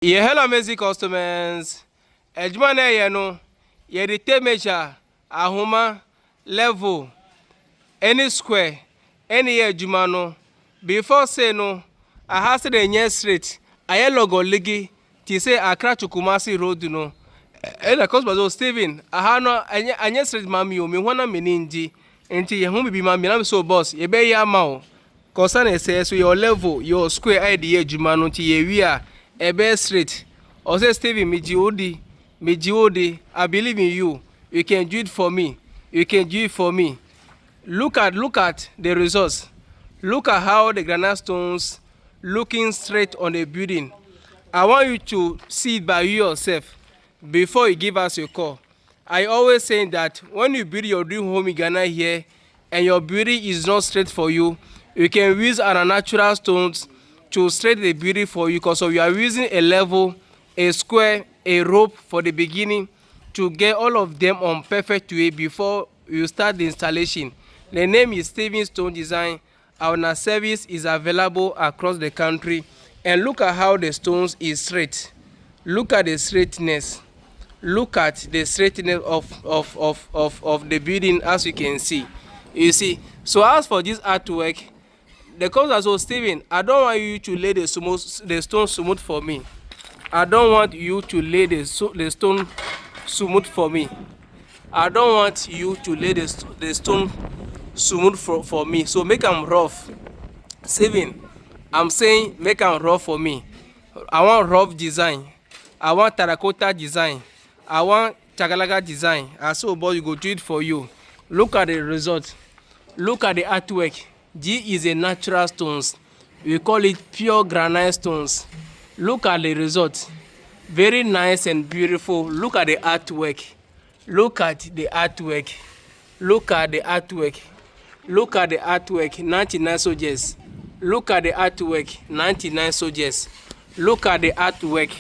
Yeah, hello, amazing customers. Ejumana yeno, ye the tape measure, ahoma, level, any square, any ejumano. Before say no, I has the near street. I logo ligi, ti say Accra to Kumasi road, you know. And the customer Steven, I have no anya street mami o me wana meninji. Enti ye home be mami na so boss, ye be ya ma. Concern say so your level, your square idea ejumano ti ye wi a ebe street. Or say Steven, Mijiodi, I believe in you. You can do it for me. You can do it for me. Look at the results. Look at how the granite stones looking straight on the building. I want you to see it by yourself before you give us a call. I always say that when you build your dream home in Ghana here and your building is not straight for you, you can use our natural stones to straighten the building for you, because you are using a level, a square, a rope for the beginning to get all of them on perfect way before you start the installation. The name is Steven Stone Design. Our service is available across the country. And look at how the stones is straight. Look at the straightness. Look at the straightness of the building, as you can see. You see. So as for this artwork, the comes so Steven, I don't want you to lay the stone smooth for me. I don't want you to lay the stone smooth for me. I don't want you to lay the stone smooth for me. So make them rough. Steven, I'm saying make them rough for me. I want rough design. I want terracotta design. I want chagalaga design. I saw boy you go do it for you. Look at the result. Look at the artwork. G is a natural stones. We call it pure granite stones. Look at the result. Very nice and beautiful. Look at the artwork. Look at the artwork. Look at the artwork. Look at the artwork. 99 soldiers. Look at the artwork. 99 soldiers. Look at the artwork.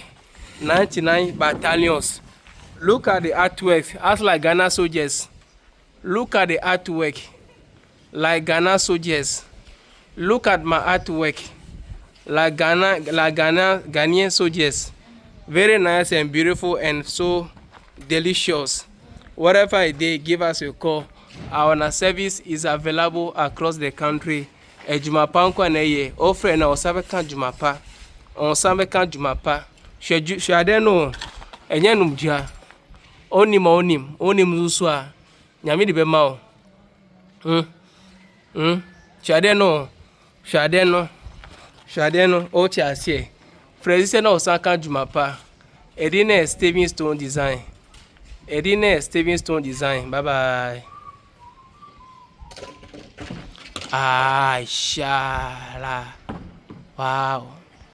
99 battalions. Look at the artwork. As like Ghana soldiers. Look at the artwork. Like Ghana soldiers. Look at my artwork. Like Ghanaian soldiers. Very nice and beautiful and so delicious. Whatever they give us a call. Our service is available across the country. Ejumapanko aneye. Offer na osabeka jumapa. Osabeka jumapa. Shade no. Enye numjia. Onim zuswa. Nyami di bema o. Shade no. Ochi asye. Frezise na osaka jumapa. Edine Steven Stone Design. Bye bye. Shala. Wow.